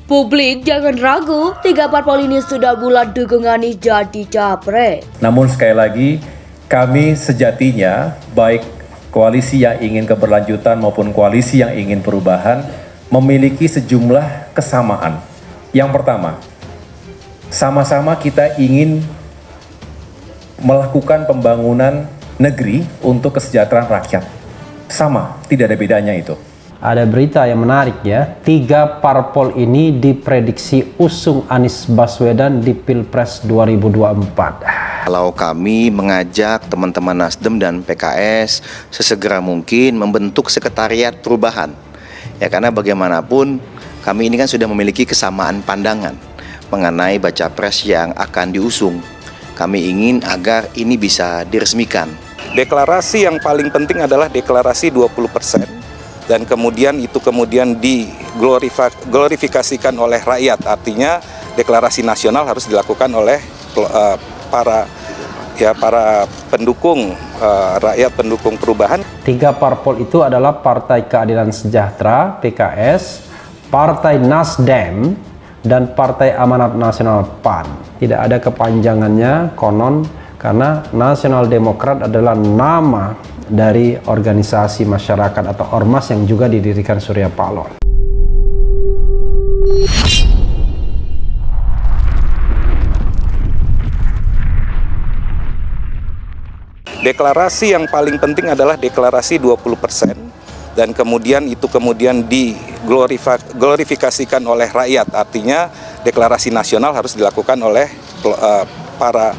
Publik jangan ragu, 3 parpol ini sudah bulat dukungan Anies jadi capres. Namun sekali lagi, kami sejatinya baik koalisi yang ingin keberlanjutan maupun koalisi yang ingin perubahan memiliki sejumlah kesamaan. Yang pertama, sama-sama kita ingin melakukan pembangunan negeri untuk kesejahteraan rakyat. Sama, tidak ada bedanya itu. Ada berita yang menarik ya, 3 parpol ini diprediksi usung Anies Baswedan di Pilpres 2024. Kalau kami mengajak teman-teman Nasdem dan PKS sesegera mungkin membentuk sekretariat perubahan. Ya karena bagaimanapun kami ini kan sudah memiliki kesamaan pandangan mengenai baca pres yang akan diusung. Kami ingin agar ini bisa diresmikan. Deklarasi yang paling penting adalah deklarasi 20%. Dan kemudian itu diglorifikasikan oleh rakyat. Artinya deklarasi nasional harus dilakukan oleh para pendukung rakyat, pendukung perubahan. 3 parpol itu adalah Partai Keadilan Sejahtera (PKS), Partai Nasdem, dan Partai Amanat Nasional (PAN). Tidak ada kepanjangannya konon karena Nasional Demokrat adalah nama dari organisasi masyarakat atau ormas yang juga didirikan Surya Paloh. Deklarasi yang paling penting adalah deklarasi 20%. Dan kemudian itu diglorifikasikan oleh rakyat. Artinya deklarasi nasional harus dilakukan oleh para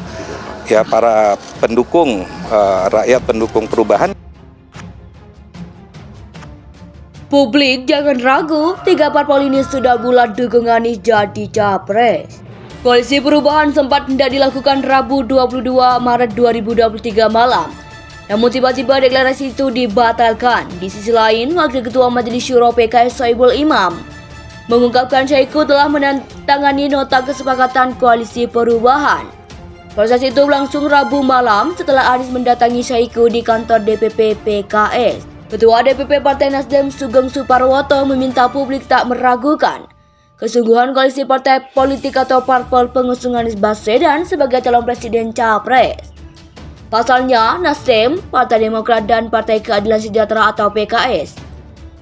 pendukung rakyat, pendukung perubahan. Publik jangan ragu, 3 parpol ini sudah bulat dukungan Anies jadi capres. Koalisi perubahan sempat hendak dilakukan Rabu 22 Maret 2023 malam. Namun tiba-tiba deklarasi itu dibatalkan. Di sisi lain, Wakil Ketua Majelis Syuro PKS Soebul Imam mengungkapkan Syahiku telah menandatangani nota kesepakatan koalisi perubahan. Proses itu berlangsung Rabu malam setelah Anies mendatangi Syahiku di kantor DPP PKS. Ketua DPP Partai Nasdem Sugeng Suparwoto meminta publik tak meragukan kesungguhan koalisi partai politik atau parpol pengusung Anies Baswedan sebagai calon presiden capres. Pasalnya, Nasdem, Partai Demokrat, dan Partai Keadilan Sejahtera atau PKS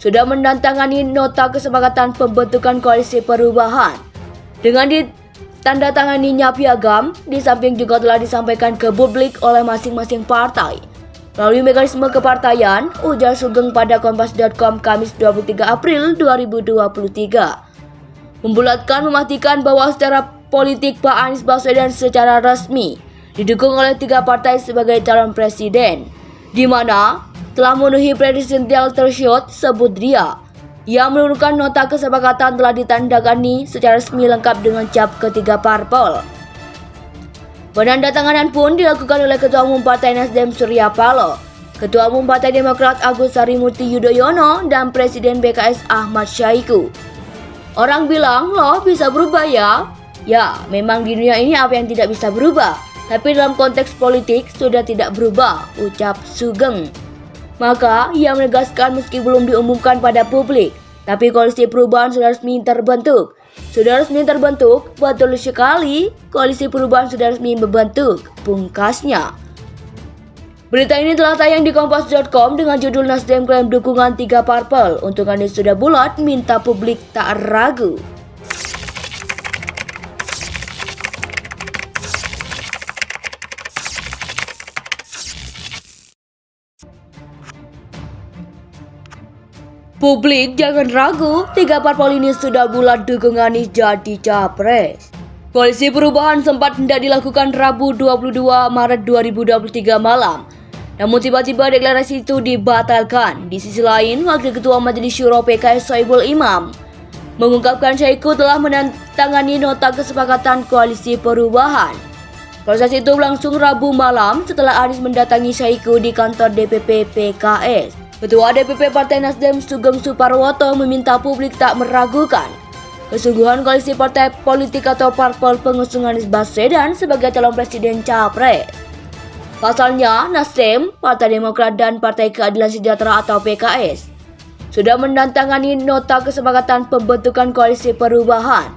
sudah menandatangani nota kesepakatan pembentukan koalisi perubahan. Dengan ditandatanganinya piagam, di samping juga telah disampaikan ke publik oleh masing-masing partai melalui mekanisme kepartaian, ujar Sugeng pada Kompas.com Kamis 23 April 2023. Membulatkan memastikan bahwa secara politik Pak Anies Baswedan secara resmi didukung oleh 3 partai sebagai calon presiden, di mana telah memenuhi presidential threshold sebut dia. Ia menurunkan nota kesepakatan telah ditandangani secara resmi lengkap dengan cap ketiga parpol. Penandatanganan pun dilakukan oleh Ketua Umum Partai Nasdem Surya Paloh, Ketua Umum Partai Demokrat Agus Harimurti Yudhoyono, dan Presiden BKS Ahmad Syahiku. Orang bilang, loh bisa berubah ya? Ya, memang di dunia ini apa yang tidak bisa berubah. Tapi dalam konteks politik sudah tidak berubah, ucap Sugeng. Maka ia menegaskan meski belum diumumkan pada publik, tapi koalisi perubahan sudah resmi terbentuk. Sudah resmi terbentuk, betul sekali, koalisi perubahan sudah resmi membentuk, pungkasnya. Berita ini telah tayang di Kompas.com dengan judul Nasdem klaim dukungan 3 parpol untuk Anies sudah bulat, minta publik tak ragu. Publik jangan ragu, 3 parpol ini sudah bulat dukungan Anies jadi capres. Koalisi perubahan sempat hendak dilakukan Rabu 22 Maret 2023 malam. Namun tiba-tiba deklarasi itu dibatalkan. Di sisi lain, Wakil Ketua Majelis Syuro PKS Soebul Imam mengungkapkan Syahiku telah menandatangani nota kesepakatan koalisi perubahan. Proses itu berlangsung Rabu malam setelah Anies mendatangi Syahiku di kantor DPP PKS. Ketua DPP Partai Nasdem Sugeng Suparwoto meminta publik tak meragukan kesungguhan koalisi partai politik atau parpol pengusung Anies Baswedan sebagai calon presiden capres. Pasalnya, Nasdem, Partai Demokrat, dan Partai Keadilan Sejahtera atau PKS sudah menandatangani nota kesepakatan pembentukan koalisi perubahan.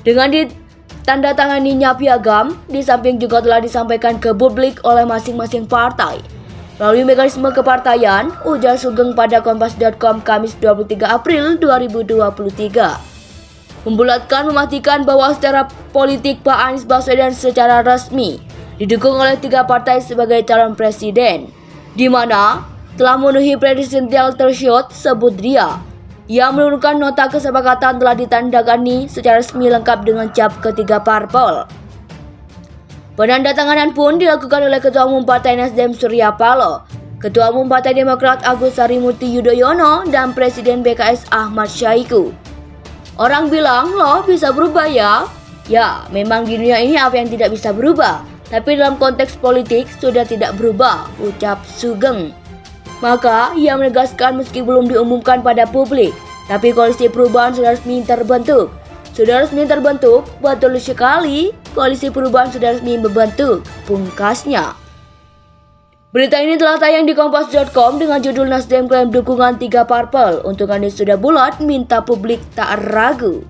Dengan ditandatanganinya piagam, di samping juga telah disampaikan ke publik oleh masing-masing partai melalui mekanisme kepartaian, ujar Sugeng pada Kompas.com Kamis 23 April 2023. Membulatkan memastikan bahwa secara politik Pak Anies Baswedan secara resmi didukung oleh 3 partai sebagai calon presiden, di mana telah memenuhi presidential threshold sebut dia. Ia menurunkan nota kesepakatan telah ditandagani secara resmi lengkap dengan cap ketiga parpol. Penandatanganan pun dilakukan oleh Ketua Umum Partai Nasdem Surya Paloh, Ketua Umum Partai Demokrat Agus Harimurti Yudhoyono, dan Presiden BKS Ahmad Syahiku. Orang bilang, loh bisa berubah ya? Ya, memang di dunia ini apa yang tidak bisa berubah, tapi dalam konteks politik sudah tidak berubah, ucap Sugeng. Maka, ia menegaskan meski belum diumumkan pada publik, tapi koalisi perubahan sudah resmi terbentuk. Sudah resmi terbentuk, betul sekali, koalisi perubahan sudah resmi membentuk, pungkasnya. Berita ini telah tayang di Kompas.com dengan judul Nasdem klaim dukungan 3 parpol, untuk Anies sudah bulat, minta publik tak ragu.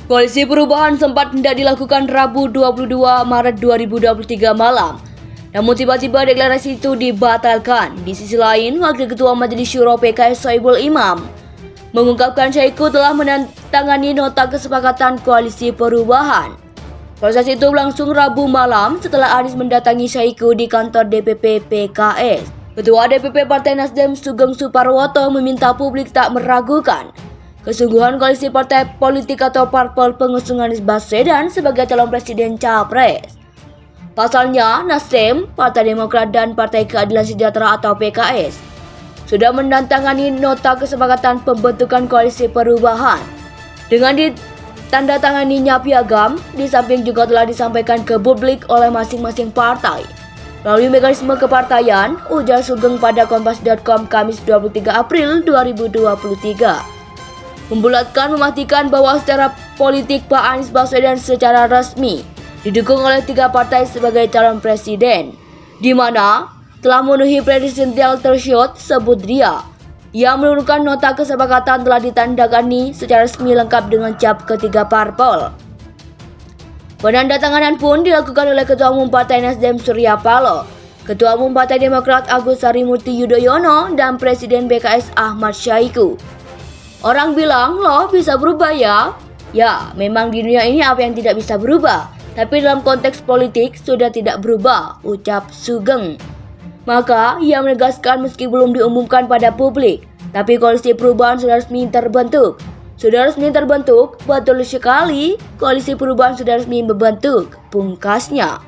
Koalisi perubahan sempat hendak dilakukan Rabu 22 Maret 2023 malam. Namun tiba-tiba deklarasi itu dibatalkan. Di sisi lain, Wakil Ketua Majelis Syuro PKS Soebul Imam mengungkapkan Syahiku telah menandatangani nota kesepakatan koalisi perubahan. Proses itu berlangsung Rabu malam setelah Anies mendatangi Syahiku di kantor DPP PKS. Ketua DPP Partai Nasdem Sugeng Suparwoto meminta publik tak meragukan kesungguhan koalisi partai politik atau parpol pengusung Anies Baswedan sebagai calon presiden capres. Pasalnya, Nasdem, Partai Demokrat, dan Partai Keadilan Sejahtera atau PKS sudah menandatangani nota kesepakatan pembentukan koalisi perubahan. Dengan ditandatanganinya piagam, di samping juga telah disampaikan ke publik oleh masing-masing partai melalui mekanisme kepartaian, ujar Sugeng pada Kompas.com Kamis 23 April 2023. Membulatkan memastikan bahwa secara politik Pak Anies Baswedan secara resmi didukung oleh 3 partai sebagai calon presiden, di mana telah memenuhi presidential threshold sebut dia. Ia menurunkan nota kesepakatan telah ditandagani secara resmi lengkap dengan cap ketiga parpol. Penandatanganan pun dilakukan oleh Ketua Umum Partai Nasdem Surya Paloh, Ketua Umum Partai Demokrat Agus Harimurti Yudhoyono, dan Presiden BKS Ahmad Syahiku. Orang bilang, loh bisa berubah ya? Ya, memang di dunia ini apa yang tidak bisa berubah, tapi dalam konteks politik sudah tidak berubah, ucap Sugeng. Maka, ia menegaskan meski belum diumumkan pada publik, tapi koalisi perubahan sudah resmi terbentuk. Sudah resmi terbentuk, betul sekali, koalisi perubahan sudah resmi membentuk, pungkasnya.